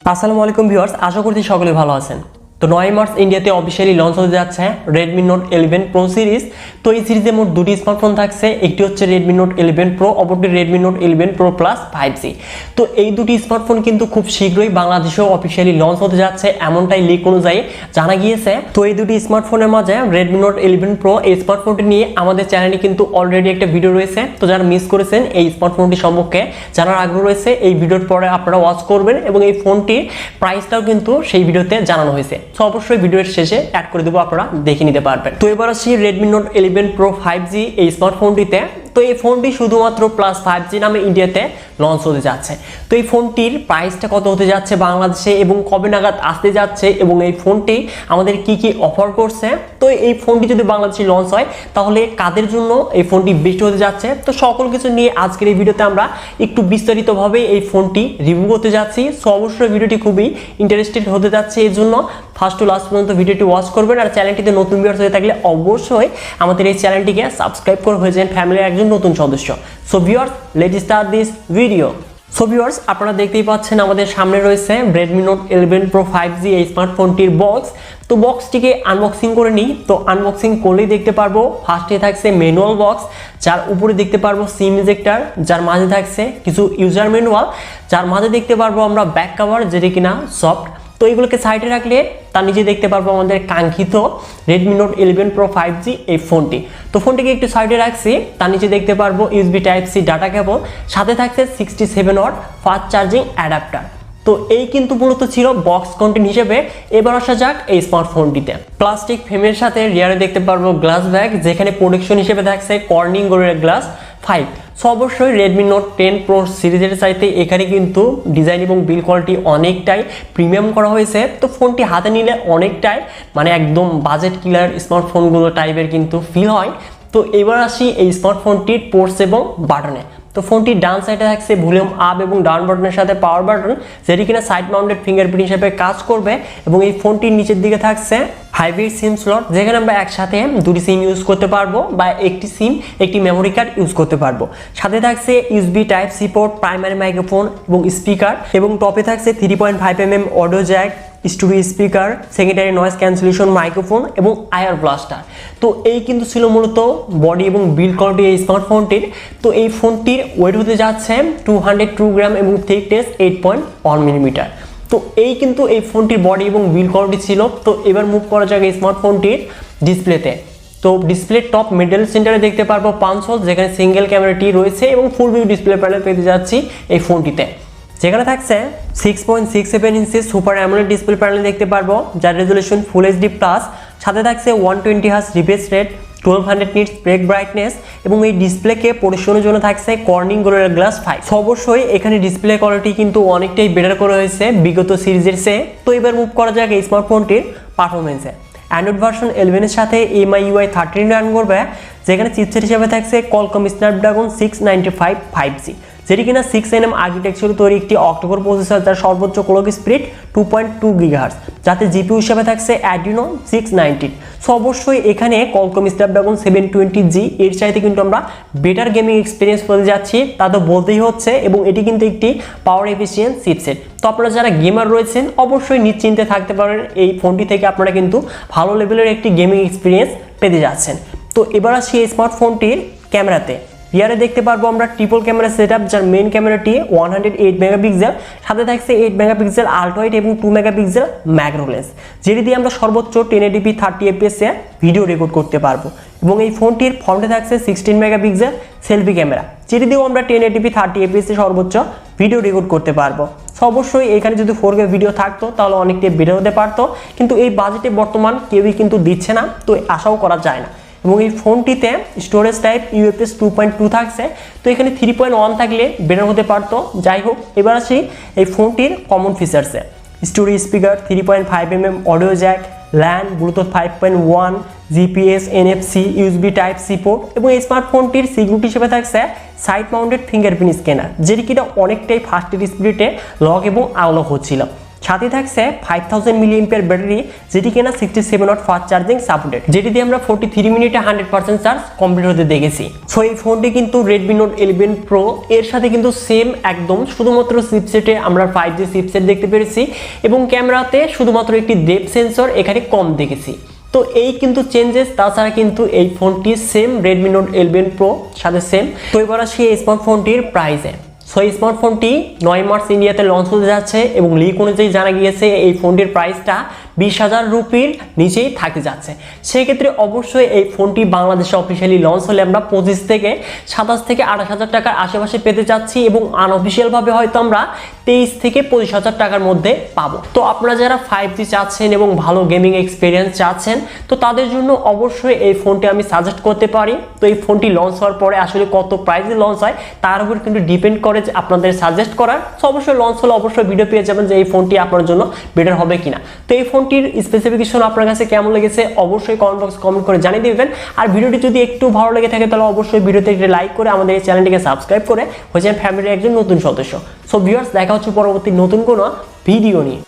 আসসালামু আলাইকুম ভিউয়ার্স, আশা করছি সকলে ভালো আছেন। তো 9 মার্চ ইন্ডিয়াতে অফিশিয়ালি লঞ্চ হতে যাচ্ছে Redmi Note 11 Pro সিরিজ। তো এই সিরিজে মোট দুটি স্মার্টফোন থাকছে, একটি হচ্ছে Redmi Note 11 Pro, অপরটি Redmi Note 11 Pro Plus 5G। তো এই দুটি স্মার্টফোন কিন্তু খুব শীঘ্রই বাংলাদেশেও অফিশিয়ালি লঞ্চ হতে যাচ্ছে, এমনটাই লিক অনুযায়ী জানা গিয়েছে। তো এই দুটি স্মার্টফোনের মাঝে Redmi Note 11 Pro এই স্মার্টফোনটি নিয়ে আমাদের চ্যানেলে কিন্তু অলরেডি একটা ভিডিও রয়েছে। তো যারা মিস করেছেন এই স্মার্টফোনটি সম্পর্কে জানার আগ্রহ রয়েছে, এই ভিডিওর পরে আপনারা ওয়াচ করবেন এবং এই ফোনটির প্রাইসটাও কিন্তু সেই ভিডিওতে জানানো হয়েছে। তো অবশ্যই ভিডিওর শেষে অ্যাড করে দেবো, আপনারা দেখে নিতে পারবেন। তো এবার আসি Redmi Note 11 Pro 5G এই স্মার্টফোনটিতে। তো এই ফোনটি শুধুমাত্র প্লাস 5G নামে ইন্ডিয়াতে লঞ্চ হতে যাচ্ছে। তো এই ফোনটির প্রাইসটা কত হতে যাচ্ছে বাংলাদেশে এবং কবে নাগাদ আসতে যাচ্ছে এবং এই ফোনটি আমাদের কি কি অফার করছে, তো এই ফোনটি যদি বাংলাদেশে লঞ্চ হয় তাহলে কাদের জন্য এই ফোনটি বেস্ট হতে যাচ্ছে, তো সকল কিছু নিয়ে আজকের এই ভিডিওতে আমরা একটু বিস্তারিতভাবে এই ফোনটি রিভিউ করতে যাচ্ছি। সো অবশ্যই ভিডিওটি খুবই ইন্টারেস্টেড হতে যাচ্ছে, এই জন্য ফার্স্ট টু লাস্ট পর্যন্ত ভিডিওটি ওয়াচ করবেন। আর চ্যানেলটিতে নতুন ভিউয়ার্স হয়ে থাকলে অবশ্যই আমাদের এই চ্যানেলটিকে সাবস্ক্রাইব করে হয়ে যান ফ্যামিলির একজন নতুন সদস্য। So viewers, let's start this video. So viewers, আপনারা দেখতেই পাচ্ছেন আমাদের সামনে রয়েছে Redmi Note 11 Pro 5G এই স্মার্টফোনটির বক্স। তো বক্সটিকে আনবক্সিং করে নিই। তো আনবক্সিং করলেই দেখতে পারবো ফার্স্টে থাকছে ম্যানুয়াল বক্স, যার উপরে দেখতে পারবো সিম ইজেক্টর, যার মাঝে থাকছে কিছু ইউজার ম্যানুয়াল, যার মাঝে দেখতে পারবো আমরা ব্যাক কভার যেটি কিনা সফট। তো এইগুলোকে সাইডে রাখলে তার নিচে দেখতে পারবো আমাদের কাঙ্ক্ষিত Redmi Note 11 Pro 5G এই ফোনটি। তো ফোনটিকে একটু সাইডে রাখছি, তার নিচে দেখতে পারবো USB Type-C ডাটা কেবল, সাথে থাকছে 67 ওয়াট ফাস্ট চার্জিং অ্যাডাপ্টার। তো এই কিন্তু মূলত ছিল বক্স কন্টেন্ট হিসেবে। এবার আসা যাক এই স্মার্টফোনটিতে। প্লাস্টিক ফ্রেমের সাথে রিয়ারে দেখতে পারবো গ্লাস ব্যাগ, যেখানে প্রোটেকশন হিসেবে থাকছে কর্নিং গোরিলা গ্লাস 5। সো অবশ্যই Redmi Note 10 Pro সিরিজের চাইতে এখানে কিন্তু ডিজাইন এবং বিল কোয়ালিটি অনেকটাই প্রিমিয়াম করা হয়েছে। তো ফোনটি হাতে নিলে অনেকটাই মানে একদম বাজেট কিলার স্মার্টফোনগুলো টাইপের কিন্তু ফিল হয়। তো এবার আসি এই স্মার্টফোনটির পোর্টস এবং বাটনে। তো ফোনটির ডান সাইডে থাকছে ভলিউম আপ এবং ডাউন বাটনের সাথে পাওয়ার বাটন, যেটি কিনা সাইড মাউন্টেড ফিঙ্গারপ্রিন্ট হিসেবে কাজ করবে। এবং এই ফোনটির নিচের দিকে থাকছে হাইব্রিড সিম স্লট, যেখানে আমরা একসাথে দুটি সিম ইউজ করতে পারবো বা একটি সিম একটি মেমোরি কার্ড ইউজ করতে পারবো। সাথে থাকছে USB Type-C port, primary microphone এবং স্পিকার, এবং টপে থাকছে 3.5mm audio Jack, studio speaker, secondary noise cancellation microphone এবং আয়ার ব্লাস্টার। তো এই কিন্তু ছিল মূলত বডি এবং বিল্ড কোয়ালিটি এই স্মার্টফোনটির। তো এই ফোনটির ওয়েট হতে যাচ্ছে 202 গ্রাম এবং থিকনেস 8.1 মিলিমিটার। তো এই কিন্তু এই ফোনটির বডি এবং বিল্ড কোয়ালিটি ছিল। তো এবার মুভ করা যাক এই স্মার্টফোনটির ডিসপ্লেতে। তো ডিসপ্লে টপ মিডল সেন্টারে দেখতে পারবো 5 হোল, যেখানে সিঙ্গেল ক্যামেরাটি রয়েছে এবং ফুল ভিউ ডিসপ্লে প্যানেল পেতে যাচ্ছি এই ফোনটিতে, যেখানে থাকছে 6.67 ইঞ্চি সুপার অ্যামোলেড ডিসপ্লে প্যানেল দেখতে পারবো, যার রেজুলেশন ফুল এইচডি প্লাস। সাথে থাকছে 120 hertz refresh rate, 1200 nits break brightness এবং এই ডিসপ্লেকে পরিশোধনের জন্য থাকছে কর্নিং গোরিলা গ্লাস 5। অবশ্যই এখানে ডিসপ্লে কোয়ালিটি কিন্তু অনেকটাই বেটার করা হয়েছে বিগত সিরিজের চেয়ে। তো এবার মুভ করা যাক এই স্মার্টফোনটির পারফরমেন্সে। অ্যান্ড্রয়েড ভার্সন 11 এর সাথে MIUI 13 রান করবে, যেখানে চিপসেট হিসেবে থাকছে Qualcomm Snapdragon 695 5G, যেটি কিনা 6nm আর্কিটেকচারে তৈরি একটি অক্টোকোর প্রসেসর, যার সর্বোচ্চ ক্লক স্পিড 2.2 GHz, যাতে জিপিইউ হিসেবে থাকছে Adreno 690। সো অবশ্যই এখানে Qualcomm Snapdragon 720G এর চাইতে কিন্তু আমরা বেটার গেমিং এক্সপিরিয়েন্স পেতে যাচ্ছি, তা তো বলতেই হচ্ছে। এবং এটি কিন্তু একটি পাওয়ার এফিসিয়েন্ট চিপসেট। তো আপনারা যারা গেমার রয়েছেন অবশ্যই নিশ্চিন্তে থাকতে পারেন, এই ফোনটি থেকে আপনারা কিন্তু ভালো লেভেলের একটি গেমিং এক্সপিরিয়েন্স পেতে যাচ্ছেন। তো এবার আসি এই স্মার্টফোনটির ক্যামেরাতে। রিয়ারে দেখতে পারবো আমরা ট্রিপল ক্যামেরা সেটআপ, যার মেইন ক্যামেরাটি 108 মেগাপিক্সেল, সাথে থাকছে 8 মেগাপিক্সেল আল্ট্রা ওয়াইড এবং 2 মেগাপিক্সেল ম্যাক্রো লেন্স, যেটি দিয়ে আমরা সর্বোচ্চ 1080p 30 fps এ ভিডিও রেকর্ড করতে পারবো। এবং এই ফোনটির ফ্রন্টে থাকছে 16 মেগাপিক্সেল সেলফি ক্যামেরা, যেটি দিয়েও আমরা 1080p 30 fps এ সর্বোচ্চ ভিডিও রেকর্ড করতে পারবো। সো অবশ্যই এখানে যদি 4K ভিডিও থাকতো তাহলে অনেকটাই বেটার হতে পারতো, কিন্তু এই বাজেটে বর্তমান কেউই কিন্তু দিচ্ছে না, তো আশাও করা যায় না। এবং এই ফোনটিতে স্টোরেজ টাইপ UFS 2.2 থাকছে, তো এখানে 3.1 থাকলে বেটার হতে পারতো। যাই হোক, এবার আসি এই ফোনটির কমন ফিচার্সে। Studio speaker, 3.5mm audio jack, LAN, bluetooth 5.1, GPS, NFC, USB Type-C port, এবং এই স্মার্টফোনটির সিকিউরিটি হিসেবে থাকছে সাইড মাউন্টেড ফিঙ্গারপ্রিন্ট স্ক্যানার, যেটি কিনা অনেকটাই ফাস্ট স্পিডে লক এবং আনলক হচ্ছিল। সাথে থাকছে 5000 mAh ব্যাটারি, যেটি কিনা 67 ওয়াট ফাস্ট চার্জিং সাপোর্টেড, যেটি দিয়ে আমরা 43 মিনিটে 100% চার্জ কমপ্লিট হতে দেখেছি। সো এই ফোনটি কিন্তু Redmi Note 11 Pro এর সাথে কিন্তু সেম একদম, শুধুমাত্র চিপসেটে আমরা 5G চিপসেট দেখতে পেরেছি এবং ক্যামেরাতে শুধুমাত্র একটি ডেপথ সেন্সর এখানে কম দেখেছি। তো এই কিন্তু চেঞ্জেস, তাছাড়া কিন্তু এই ফোনটি সেম Redmi Note 11 Pro সাথে সেম। তো এবার আসি এই স্মার্টফোনটির প্রাইসে। সো এই স্মার্টফোনটি 9 মার্চ ইন্ডিয়াতে লঞ্চ হতে যাচ্ছে এবং লিক অনুযায়ী জানা গিয়েছে এই ফোনটির প্রাইসটা 20,000 রুপির নিচেই থাকতে যাচ্ছে। সেক্ষেত্রে অবশ্যই এই ফোনটি বাংলাদেশে অফিসিয়ালি লঞ্চ হলে আমরা 25 থেকে 27 থেকে 28,000 টাকার আশেপাশে পেতে যাচ্ছি এবং আনঅফিসিয়ালভাবে হয়তো আমরা 23 থেকে 25,000 টাকার মধ্যে পাবো। তো আপনারা যারা 5G চাচ্ছেন এবং ভালো গেমিং এক্সপিরিয়েন্স চাচ্ছেন, তো তাদের জন্য অবশ্যই এই ফোনটি আমি সাজেস্ট করতে পারি। তো এই ফোনটি লঞ্চ হওয়ার পরে আসলে কত প্রাইসে লঞ্চ হয় তার উপর কিন্তু ডিপেন্ড করে যে আপনাদের সাজেস্ট করার। তো অবশ্যই লঞ্চ হলে অবশ্যই ভিডিও পেয়ে যাবেন যে এই ফোনটি আপনার জন্য বেটার হবে কিনা। তো এই ফোনটির স্পেসিফিকেশন আপনার কাছে কেমন লেগেছে অবশ্যই কমেন্ট বক্সে কমেন্ট করে জানিয়ে দিবেন। আর ভিডিওটি যদি একটু ভালো লেগে থাকে তাহলে অবশ্যই ভিডিওতে একটি লাইক করে আমাদের এই চ্যানেলটিকে সাবস্ক্রাইব করে হয়ে যান ফ্যামিলির একজন নতুন সদস্য। সো ভিউয়ার্স, দেখা হচ্ছে পরবর্তী নতুন কোনো ভিডিও নিয়ে।